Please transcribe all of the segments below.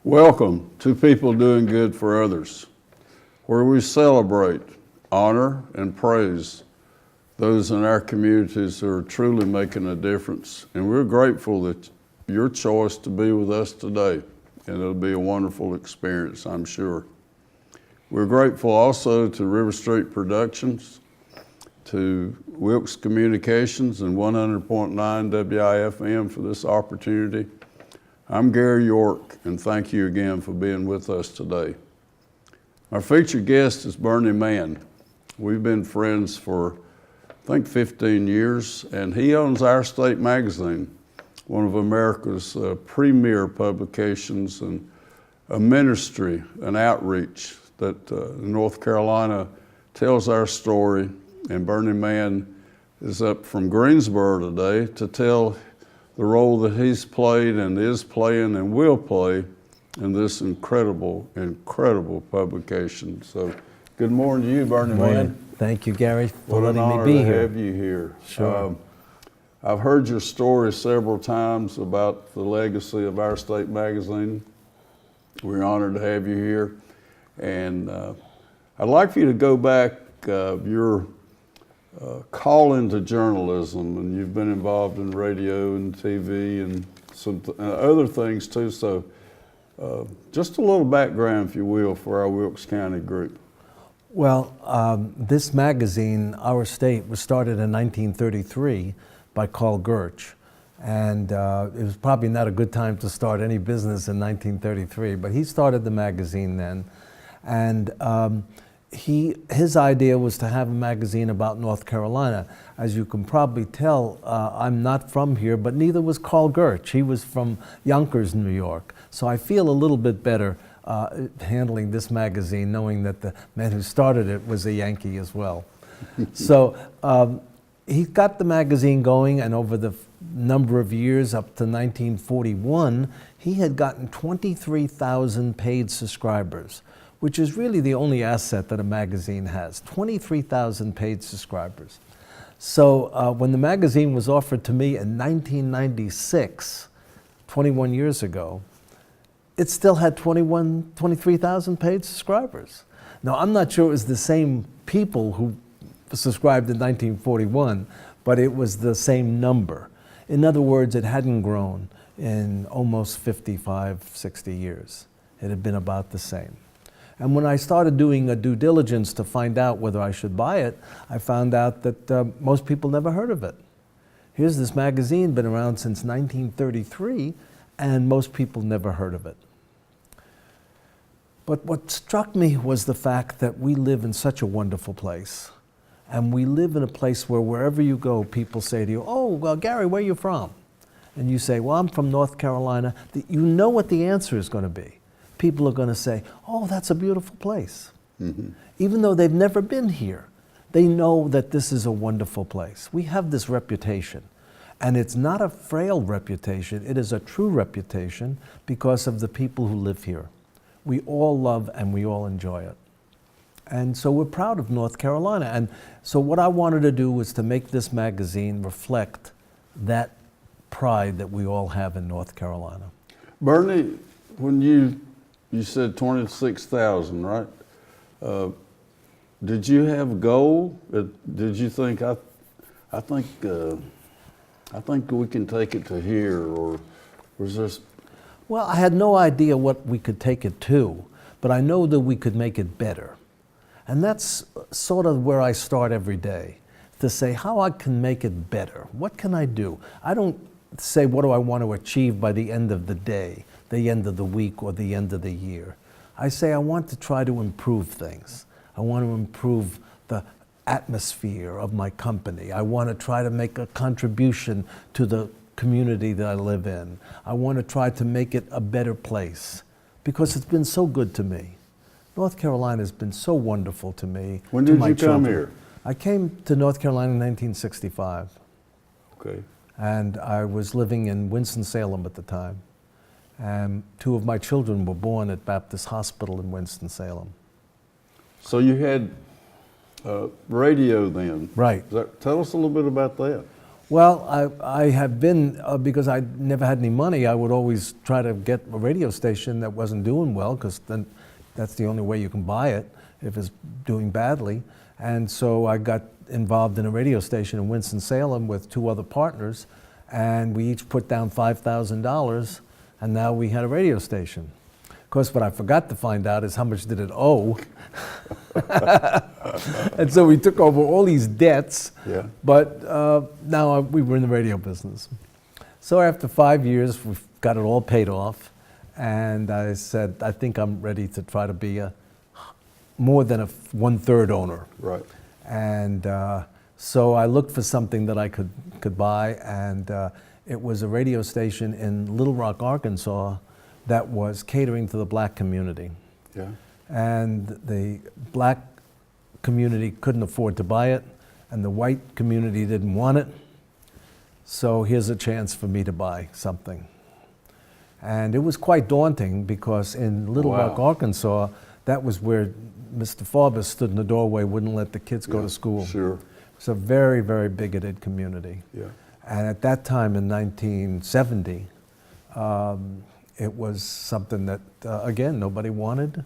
Welcome to People Doing Good for Others, where we celebrate, honor, and praise those in our communities who are truly making a difference. And we're grateful that your choice to be with us today, and it'll be a wonderful experience, I'm sure. We're grateful also to RiverStreet Productions, to Wilkes Communications and 100.9 WIFM for this opportunity. I'm Gary York, and thank you again for being with us today. Our featured guest is Bernie Mann. We've been friends for, I think, 15 years, and he owns Our State magazine, one of America's premier publications, and a ministry, an outreach that North Carolina tells our story. And Bernie Mann is up from Greensboro today to tell the role that he's played and is playing and will play in this incredible, incredible publication. So good morning to you, Bernie Mann. Thank you, Gary, for letting me be here. What an honor to have you here. Sure. I've heard your story several times about the legacy of Our State magazine. We're honored to have you here. And I'd like for you to go back your call into journalism, and you've been involved in radio and TV and some other things too. So just a little background, if you will, for our Wilkes County group. Well, this magazine, Our State, was started in 1933 by Carl Gertsch. And it was probably not a good time to start any business in 1933, but he started the magazine then. And his idea was to have a magazine about North Carolina. As you can probably tell, I'm not from here, but neither was Carl Gertsch. He was from Yonkers, New York. So I feel a little bit better handling this magazine, knowing that the man who started it was a Yankee as well. So he got the magazine going, and over the number of years, up to 1941, he had gotten 23,000 paid subscribers, which is really the only asset that a magazine has, 23,000 paid subscribers. So when the magazine was offered to me in 1996, 21 years ago, it still had 23,000 paid subscribers. Now, I'm not sure it was the same people who subscribed in 1941, but it was the same number. In other words, it hadn't grown in almost 55, 60 years. It had been about the same. And when I started doing a due diligence to find out whether I should buy it, I found out that most people never heard of it. Here's this magazine, been around since 1933, and most people never heard of it. But what struck me was the fact that we live in such a wonderful place. And we live in a place where wherever you go, people say to you, "Oh, well, Gary, where are you from?" And you say, "Well, I'm from North Carolina." You know what the answer is going to be. People are going to say, "Oh, that's a beautiful place." Mm-hmm. Even though they've never been here, they know that this is a wonderful place. We have this reputation. And it's not a frail reputation, it is a true reputation because of the people who live here. We all love and we all enjoy it. And so we're proud of North Carolina. And so what I wanted to do was to make this magazine reflect that pride that we all have in North Carolina. Bernie, when you said 26,000, right? Did you have a goal? Did you think, I think we can take it to here, or was this? Well, I had no idea what we could take it to, but I know that we could make it better. And that's sort of where I start every day, to say how I can make it better. What can I do? I don't say what do I want to achieve by the end of the day, the end of the week, or the end of the year. I say I want to try to improve things. I want to improve the atmosphere of my company. I want to try to make a contribution to the community that I live in. I want to try to make it a better place because it's been so good to me. North Carolina has been so wonderful to me. When did you come here? I came to North Carolina in 1965. Okay. And I was living in Winston-Salem at the time. And two of my children were born at Baptist Hospital in Winston-Salem. So you had radio then? Right. Tell us a little bit about that. Well, I have been, because I never had any money, I would always try to get a radio station that wasn't doing well, because then that's the only way you can buy it if it's doing badly. And so I got involved in a radio station in Winston-Salem with 2 other partners, and we each put down $5,000, and now we had a radio station. Of course, what I forgot to find out is how much did it owe. And so we took over all these debts, Yeah. but now we were in the radio business. So after 5 years, we've got it all paid off, and I said, I think I'm ready to try to be more than a 1/3 owner. Right. And so I looked for something that I could buy, and it was a radio station in Little Rock, Arkansas, that was catering to the black community. Yeah. And the black community couldn't afford to buy it, and the white community didn't want it. So here's a chance for me to buy something. And it was quite daunting, because in Little Wow. Rock, Arkansas, that was where Mr. Farber stood in the doorway, wouldn't let the kids go Yeah, to school. Sure. It's a very, very bigoted community. Yeah. And at that time in 1970, it was something that, again, nobody wanted.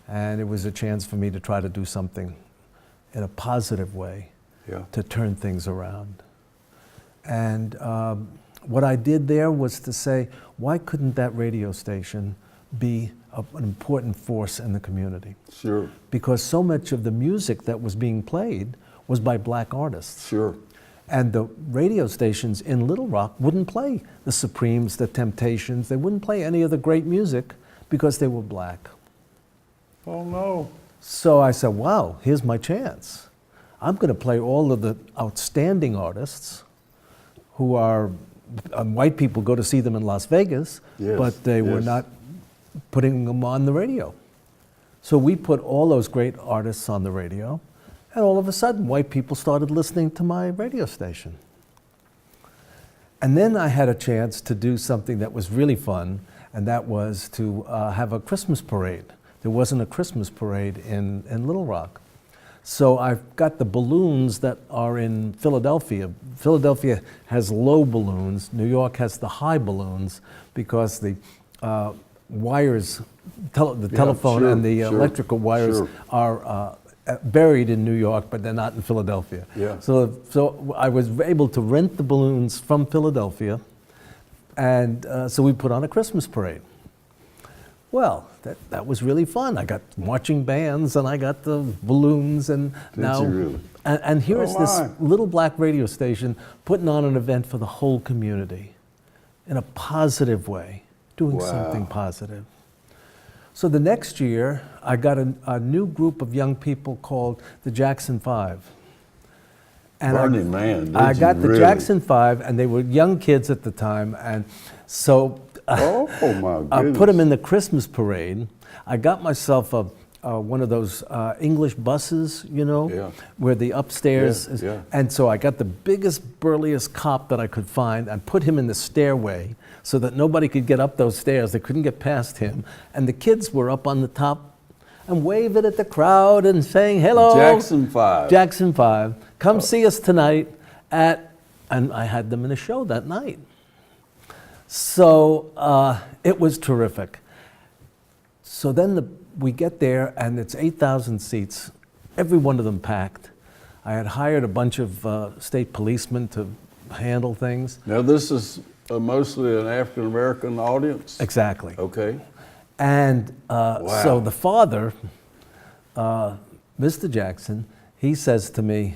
And it was a chance for me to try to do something in a positive way Yeah. to turn things around. And what I did there was to say, why couldn't that radio station be an important force in the community? Sure. Because so much of the music that was being played was by black artists. Sure. And the radio stations in Little Rock wouldn't play the Supremes, the Temptations. They wouldn't play any of the great music because they were black. Oh, no. So I said, wow, here's my chance. I'm going to play all of the outstanding artists who are, white people go to see them in Las Vegas, Yes, but they were yes. not putting them on the radio. So we put all those great artists on the radio, and all of a sudden, white people started listening to my radio station. And then I had a chance to do something that was really fun, and that was to have a Christmas parade. There wasn't a Christmas parade in Little Rock. So I've got the balloons that are in Philadelphia. Philadelphia has low balloons. New York has the high balloons, because the wires, the telephone sure, and the sure, electrical wires sure. are buried in New York, but they're not in Philadelphia. Yeah. So I was able to rent the balloons from Philadelphia, and so we put on a Christmas parade. Well, that was really fun. I got marching bands, and I got the balloons, and Did now you really? and here is Oh, this my. little black radio station putting on an event for the whole community in a positive way, doing Wow. something positive. So the next year, I got a new group of young people called the Jackson Five. And Burning Man, did I you got the really? Jackson Five, and they were young kids at the time, and so Oh, my I goodness. put them in the Christmas parade. I got myself one of those English buses, you know, Yeah. where the upstairs Yeah, is. yeah. And so I got the biggest, burliest cop that I could find and put him in the stairway so that nobody could get up those stairs. They couldn't get past him. And the kids were up on the top and waving at the crowd and saying, hello. Jackson 5. Jackson 5. Come see us tonight and I had them in a show that night. So it was terrific. So then we get there, and it's 8,000 seats, every one of them packed. I had hired a bunch of state policemen to handle things. Now, this is mostly an African-American audience? Exactly. Okay. And Wow. so the father, Mr. Jackson, he says to me,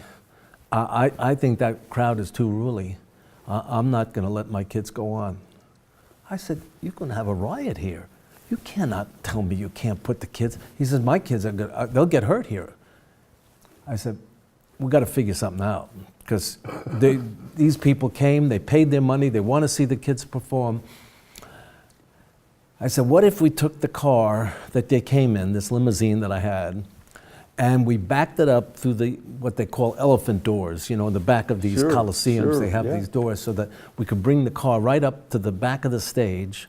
I think that crowd is too ruly. I'm not going to let my kids go on. I said, you're going to have a riot here. You cannot tell me you can't put the kids. He says, my kids, they'll get hurt here. I said, we've got to figure something out, because these people came, they paid their money, they want to see the kids perform. I said, what if we took the car that they came in, this limousine that I had, and we backed it up through what they call elephant doors, you know, in the back of these Sure, coliseums, sure, they have yeah. these doors, so that we could bring the car right up to the back of the stage,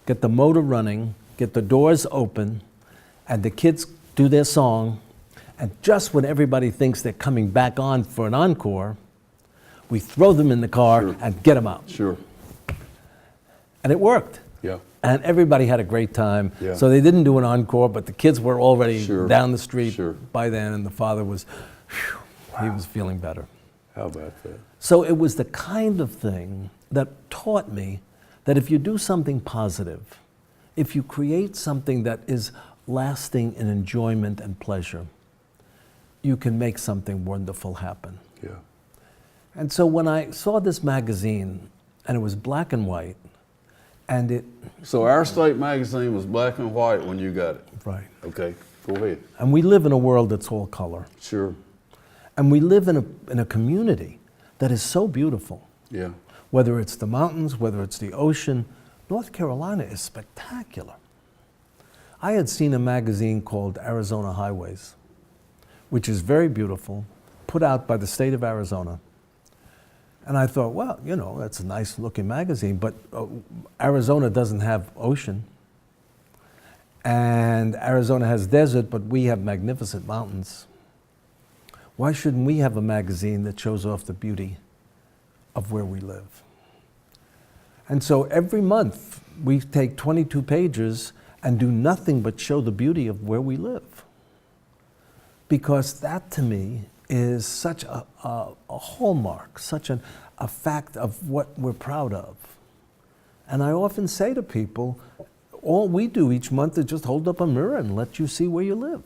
get the motor running, get the doors open, and the kids do their song, and just when everybody thinks they're coming back on for an encore, we throw them in the car Sure. and get them out. Sure. And it worked. Yeah. And everybody had a great time. Yeah. So they didn't do an encore, but the kids were already Sure. down the street Sure. by then, and the father was, he was feeling better. How about that? So it was the kind of thing that taught me that if you do something positive, if you create something that is lasting in enjoyment and pleasure, you can make something wonderful happen. Yeah. And so when I saw this magazine, and it was black and white, and it, So Our State magazine was black and white when you got it. right, Okay, go ahead. and we live in a world that's all color. Sure. And we live in a community that is so beautiful. Yeah. Whether it's the mountains, whether it's the ocean, North Carolina is spectacular. I had seen a magazine called Arizona Highways, which is very beautiful, put out by the state of Arizona. And I thought, well, you know, that's a nice looking magazine, but Arizona doesn't have ocean. And Arizona has desert, but we have magnificent mountains. Why shouldn't we have a magazine that shows off the beauty of where we live? And so every month we take 22 pages and do nothing but show the beauty of where we live. Because that to me is such a hallmark, such a fact of what we're proud of. And I often say to people, all we do each month is just hold up a mirror and let you see where you live.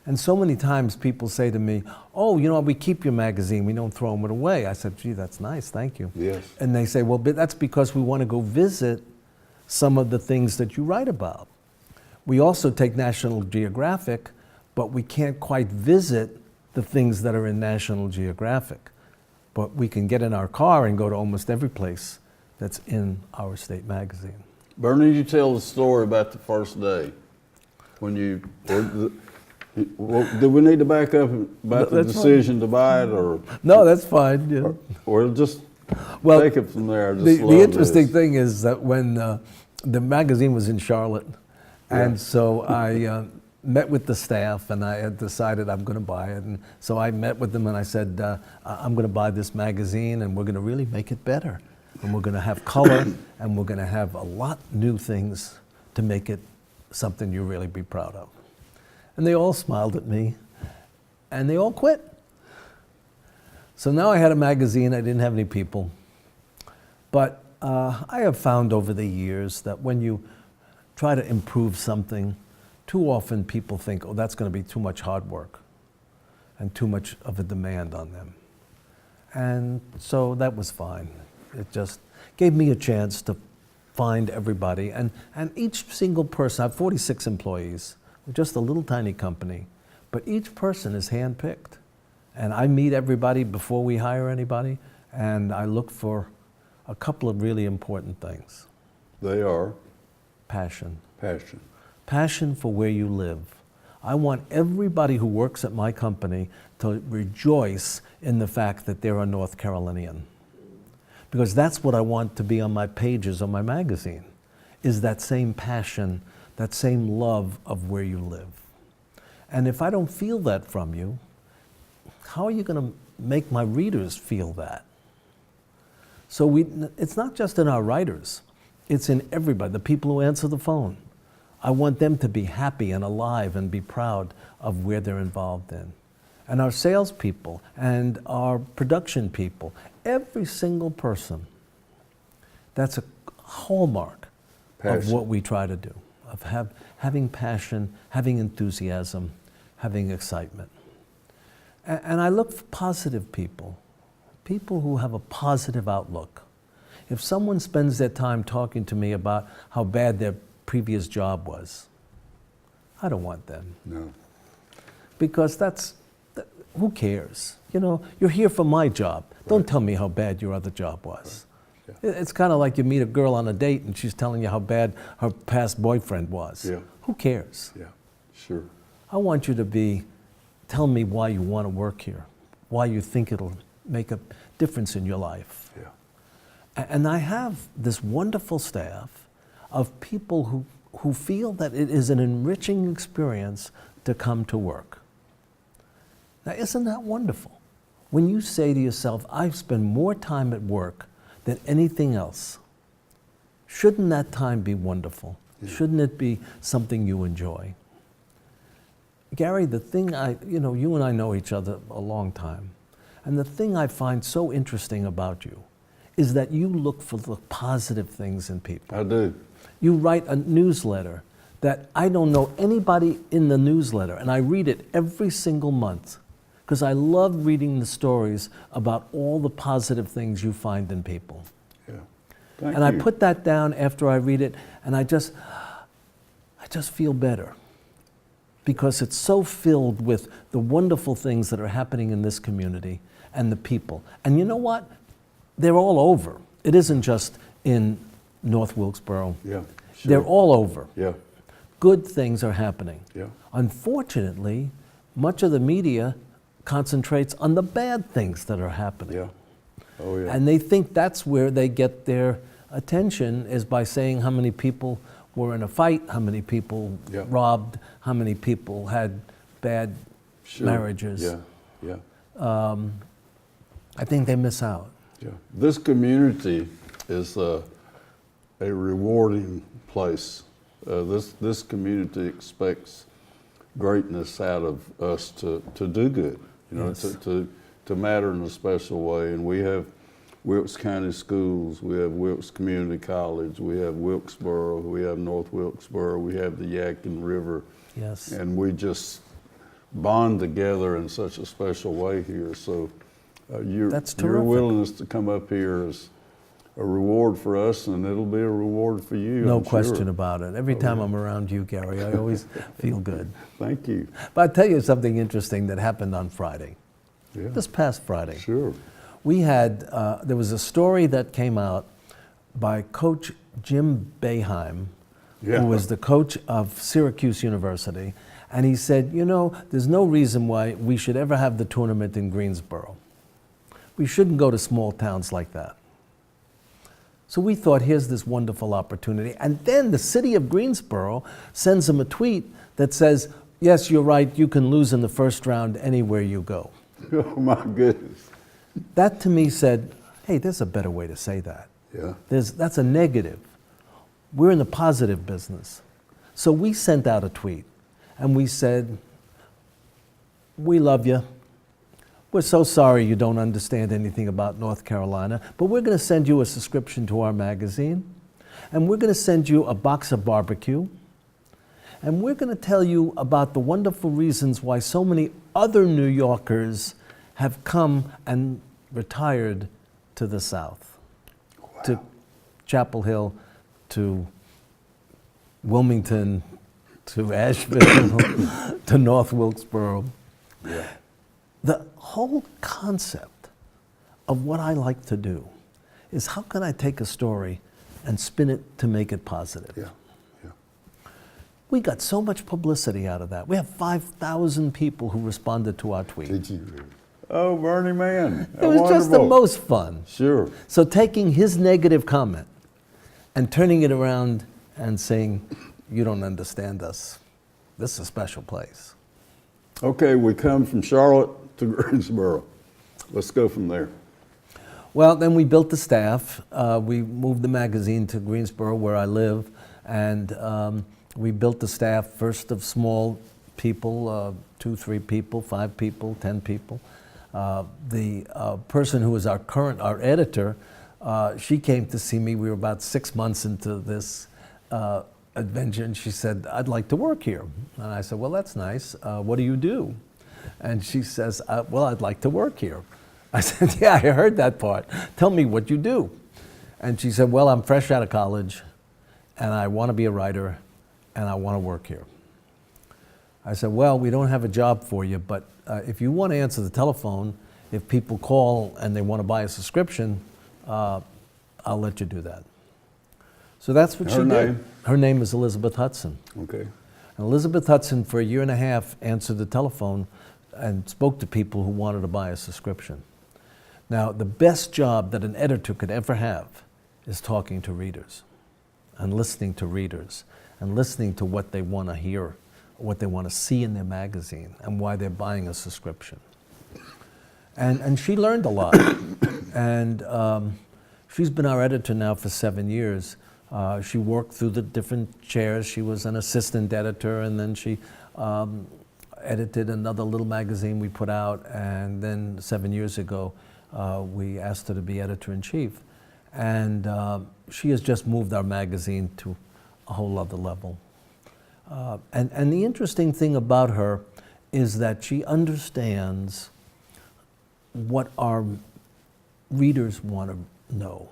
And so many times people say to me, oh, you know, we keep your magazine, we don't throw it away. I said, gee, that's nice, thank you. Yes. And they say, well, but that's because we want to go visit some of the things that you write about. We also take National Geographic, but we can't quite visit the things that are in National Geographic. But we can get in our car and go to almost every place that's in Our State magazine. Bernie, you tell the story about the first day when you. Do we need to back up about the That's decision to buy it, or No, that's fine. Yeah. or just Well, take it from there? I just the love interesting this. thing is that when the magazine was in Charlotte, and Yeah. so I met with the staff, and I had decided I'm going to buy it. And so I met with them, and I said, I'm going to buy this magazine, and we're going to really make it better. And we're going to have color, and we're going to have a lot new things to make it something you really be proud of. And they all smiled at me, and they all quit. So now I had a magazine, I didn't have any people. But I have found over the years that when you try to improve something, too often people think, oh, that's going to be too much hard work and too much of a demand on them. And so that was fine. It just gave me a chance to find everybody. And each single person, I have 46 employees, we're just a little tiny company, but each person is handpicked. And I meet everybody before we hire anybody, and I look for a couple of really important things. They are Passion. passion. Passion for where you live. I want everybody who works at my company to rejoice in the fact that they're a North Carolinian. Because that's what I want to be on my pages of my magazine, is that same passion, that same love of where you live. And if I don't feel that from you, how are you going to make my readers feel that? So it's not just in our writers, it's in everybody, the people who answer the phone. I want them to be happy and alive and be proud of where they're involved in. And our salespeople and our production people, every single person, that's a hallmark of Passion. what we try to do, of having passion, having enthusiasm, having excitement. And I look for positive people, people who have a positive outlook. If someone spends their time talking to me about how bad their previous job was, I don't want them. No. Because who cares? You know, you're here for my job. Don't tell me how bad your other job was. Right. It's kind of like you meet a girl on a date and she's telling you how bad her past boyfriend was. Yeah. Who cares? Yeah. Sure. I want you to tell me why you want to work here, why you think it'll make a difference in your life. Yeah. And I have this wonderful staff of people who feel that it is an enriching experience to come to work. Now, isn't that wonderful? when you say to yourself, I spend more time at work than anything else, shouldn't that time be wonderful? Yeah. Shouldn't it be something you enjoy? Gary, the thing you and I know each other a long time, and the thing I find so interesting about you is that you look for the positive things in people. I do. You write a newsletter that I don't know anybody in the newsletter, and I read it every single month because I love reading the stories about all the positive things you find in people. Yeah. Thank and you. I put that down after I read it, and I just feel better because it's so filled with the wonderful things that are happening in this community and the people. And you know what? They're all over. It isn't just in North Wilkesboro. Yeah, sure. They're all over. Yeah. Good things are happening. Yeah. Unfortunately, much of the media concentrates on the bad things that are happening. Yeah. Oh, yeah. And they think that's where they get their attention, is by saying how many people were in a fight, how many people robbed, how many people had bad marriages. Yeah, yeah. I think they miss out. Yeah. This community is a rewarding place. This community expects greatness out of us to do good, Yes. to matter in a special way. And we have Wilkes County Schools, we have Wilkes Community College, we have Wilkesboro, we have North Wilkesboro, we have the Yadkin River. Yes. And we just bond together in such a special way here. So your willingness to come up here is a reward for us, and it'll be a reward for you. No I'm question sure. about it. Every time I'm around you, Gary, I always feel good. Thank you. But I'll tell you something interesting that happened on Friday. Yeah. This past Friday. Sure. We had, there was a story that came out by Coach Jim Boeheim, Yeah. who was the coach of Syracuse University. And he said, there's no reason why we should ever have the tournament in Greensboro. We shouldn't go to small towns like that. So we thought, here's this wonderful opportunity. And then the city of Greensboro sends him a tweet that says, yes, you're right, you can lose in the first round anywhere you go. Oh, my goodness. That to me said, hey, there's a better way to say that. Yeah. That's a negative. We're in the positive business. So we sent out a tweet and we said, we love you. We're so sorry you don't understand anything about North Carolina, but we're going to send you a subscription to our magazine, and we're going to send you a box of barbecue, and we're going to tell you about the wonderful reasons why so many other New Yorkers have come and retired to the South, to Chapel Hill, to Wilmington, to Asheville, to North Wilkesboro. Yeah. The whole concept of what I like to do is, how can I take a story and spin it to make it positive? Yeah. Yeah. We got so much publicity out of that. We have 5,000 people who responded to our tweet. Did you really? Oh, Bernie Mann. It was just the most fun. Sure. So taking his negative comment and turning it around and saying, you don't understand us. This is a special place. Okay, we come from Charlotte to Greensboro. Let's go from there. Well, then we built the staff. We moved the magazine to Greensboro, where I live, and we built the staff first of small people, 2, 3 people, 5 people, 10 people. The person who was our editor, she came to see me. We were about 6 months into this adventure, and she said, I'd like to work here. And I said, well, that's nice. What do you do? And she says, well, I'd like to work here. I said, yeah, I heard that part. Tell me what you do. And she said, well, I'm fresh out of college, and I want to be a writer, and I want to work here. I said, well, we don't have a job for you, but if you want to answer the telephone, if people call and they want to buy a subscription, I'll let you do that. So that's what she did. Her name is Elizabeth Hudson. Okay. And Elizabeth Hudson, for 1.5 years, answered the telephone and spoke to people who wanted to buy a subscription. Now, the best job that an editor could ever have is talking to readers and listening to readers and listening to what they want to hear, what they want to see in their magazine, and why they're buying a subscription. And she learned a lot. And she's been our editor now for 7 years. She worked through the different chairs. She was an assistant editor, and then she edited another little magazine we put out, and then 7 years ago, we asked her to be editor-in-chief. And she has just moved our magazine to a whole other level. And the interesting thing about her is that she understands what our readers want to know.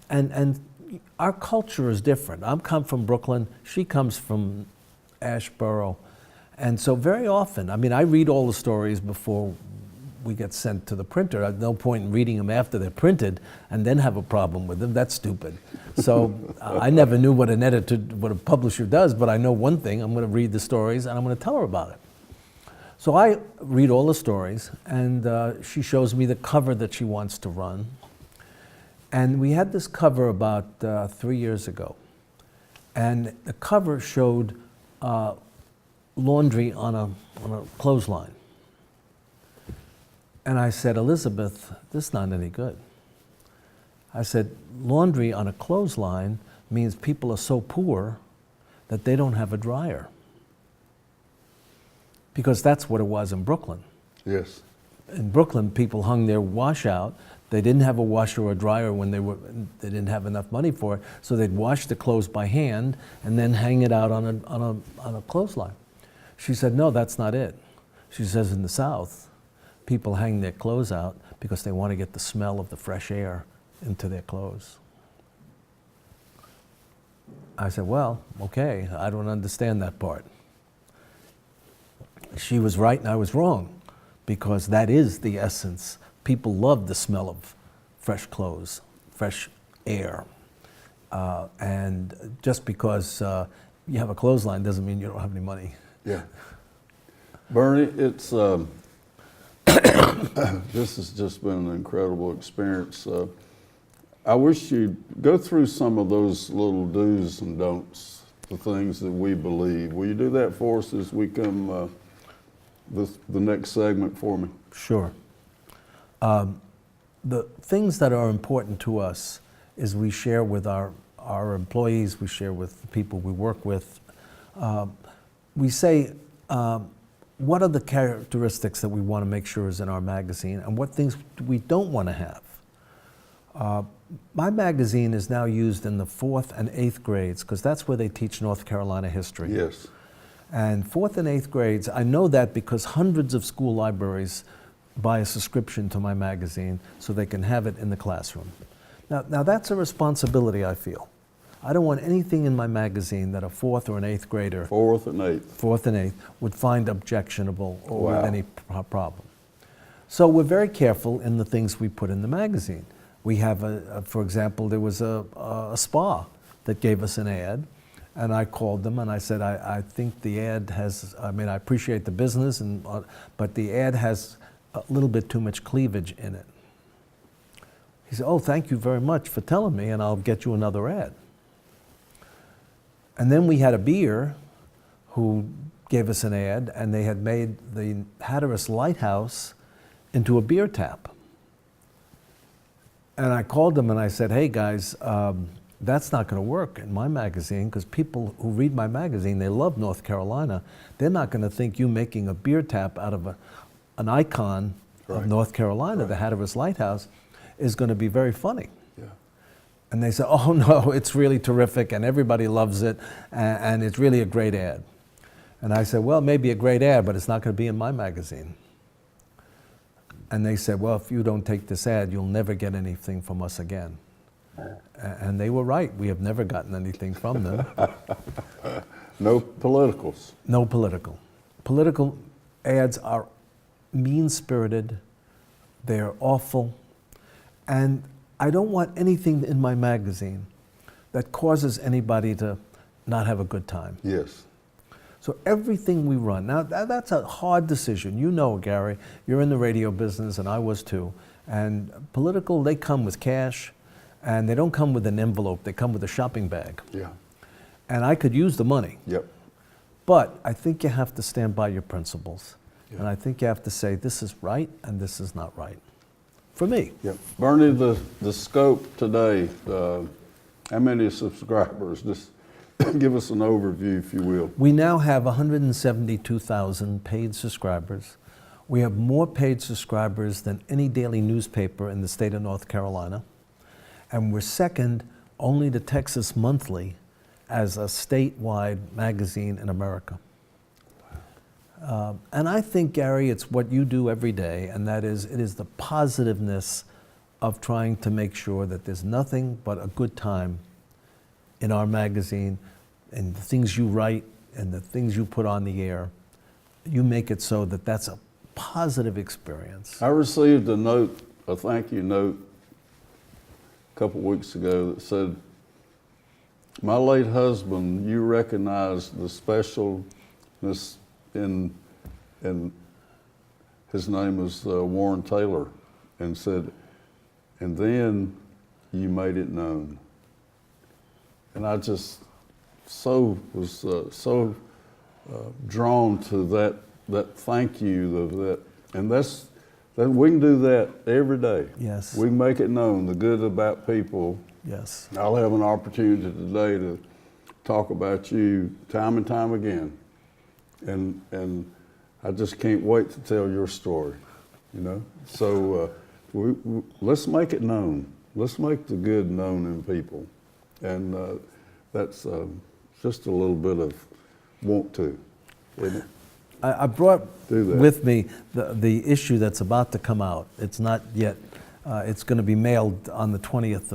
And our culture is different. I come from Brooklyn, she comes from Ashboro. And so very often, I mean, I read all the stories before we get sent to the printer. There's no point in reading them after they're printed and then have a problem with them. That's stupid. So I never knew what what a publisher does, but I know one thing. I'm going to read the stories and I'm going to tell her about it. So I read all the stories, and she shows me the cover that she wants to run. And we had this cover about 3 years ago. And the cover showed laundry on a clothesline. And I said, Elizabeth, this is not any good. I said, laundry on a clothesline means people are so poor that they don't have a dryer. Because that's what it was in Brooklyn. Yes. In Brooklyn, people hung their wash out. They didn't have a washer or a dryer when they didn't have enough money for it, so they'd wash the clothes by hand and then hang it out on a clothesline. She said, no, that's not it. She says in the South, people hang their clothes out because they want to get the smell of the fresh air into their clothes. I said, well, okay, I don't understand that part. She was right and I was wrong, because that is the essence. People love the smell of fresh clothes, fresh air. And just because you have a clothesline doesn't mean you don't have any money. Yeah. Bernie, it's this has just been an incredible experience. I wish you'd go through some of those little do's and don'ts, the things that we believe. Will you do that for us as we come the next segment for me? Sure. The things that are important to us is we share with our employees, we share with the people we work with. We say, what are the characteristics that we want to make sure is in our magazine, and what things we don't want to have? My magazine is now used in the 4th and 8th grades, because that's where they teach North Carolina history. Yes. And 4th and 8th grades, I know that because hundreds of school libraries buy a subscription to my magazine so they can have it in the classroom. Now that's a responsibility, I feel. I don't want anything in my magazine that a 4th or an 8th grader, 4th and 8th, 4th and 8th, would find objectionable or Wow. with any problem. So we're very careful in the things we put in the magazine. We have, for example, there was a spa that gave us an ad, and I called them and I said, I think the ad has, I mean, I appreciate the business, but the ad has a little bit too much cleavage in it. He said, oh, thank you very much for telling me, and I'll get you another ad. And then we had a beer who gave us an ad, and they had made the Hatteras Lighthouse into a beer tap. And I called them and I said, hey guys, that's not going to work in my magazine, because people who read my magazine, they love North Carolina. They're not going to think you making a beer tap out of an icon of North Carolina, the Hatteras Lighthouse, is going to be very funny. Yeah. And they said, oh no, it's really terrific and everybody loves it and it's really a great ad. And I said, well, maybe a great ad, but it's not going to be in my magazine. And they said, well, if you don't take this ad, you'll never get anything from us again. And they were right. We have never gotten anything from them. No politicals. No political. Political ads are mean-spirited. They're awful. And I don't want anything in my magazine that causes anybody to not have a good time. Yes. So everything we run, now that's a hard decision. You know, Gary, you're in the radio business and I was too. And political, they come with cash and they don't come with an envelope, they come with a shopping bag. Yeah. And I could use the money. Yep. But I think you have to stand by your principles. And I think you have to say, this is right and this is not right. For me. Yeah. Bernie, the scope today, how many subscribers? Just give us an overview, if you will. We now have 172,000 paid subscribers. We have more paid subscribers than any daily newspaper in the state of North Carolina. And we're second only to Texas Monthly as a statewide magazine in America. And I think, Gary, it's what you do every day, and that is, it is the positiveness of trying to make sure that there's nothing but a good time in our magazine, and the things you write and the things you put on the air. You make it so that that's a positive experience. I received a thank you note a couple weeks ago that said, "My late husband, you recognize the specialness in his name was Warren Taylor," and said, "and then you made it known." And I just was so drawn to that thank you of that, and that we can do that every day. Yes. We can make it known, the good about people. Yes. I'll have an opportunity today to talk about you time and time again, and I just can't wait to tell your story. You know, so let's make it known. Let's make the good known in people, and that's just a little bit of want to, isn't it? I brought Do that. with me the issue that's about to come out. It's not yet. It's going to be mailed on the 20th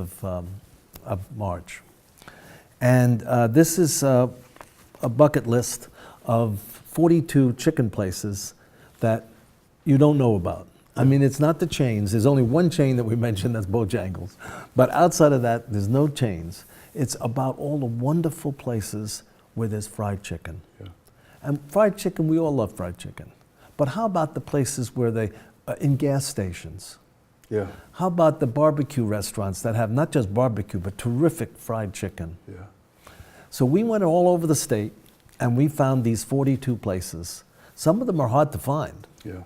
of March. And this is a bucket list of 42 chicken places that you don't know about. I mean, it's not the chains. There's only one chain that we mentioned, that's Bojangles. But outside of that, there's no chains. It's about all the wonderful places where there's fried chicken. Yeah. And fried chicken, we all love fried chicken. But how about the places where they, in gas stations? Yeah. How about the barbecue restaurants that have not just barbecue, but terrific fried chicken? Yeah. So we went all over the state and we found these 42 places. Some of them are hard to find. Yeah.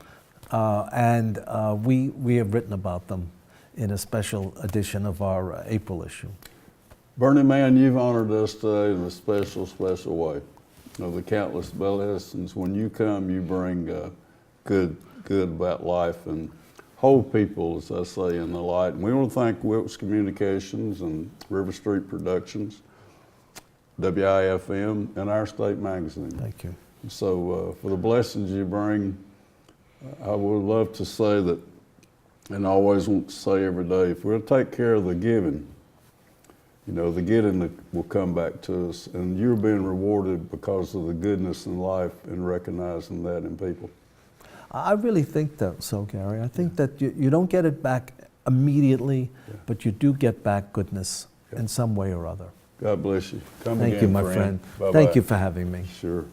And we have written about them in a special edition of our April issue. Bernie, Mann, you've honored us today in a special, special way. You know, the countless blessings. When you come, you bring good about life and hold people, as I say, in the light. And we want to thank Wilkes Communications and RiverStreet Productions, WIFM, and Our State Magazine. Thank you. So for the blessings you bring, I would love to say that, and I always want to say every day, if we'll take care of the giving, you know, the getting will come back to us, and you're being rewarded because of the goodness in life and recognizing that in people. I really think that so, Gary. I think that you don't get it back immediately, but you do get back goodness in some way or other. God bless you. Come Thank again, you, my friend. Bye-bye. Thank you for having me. Sure.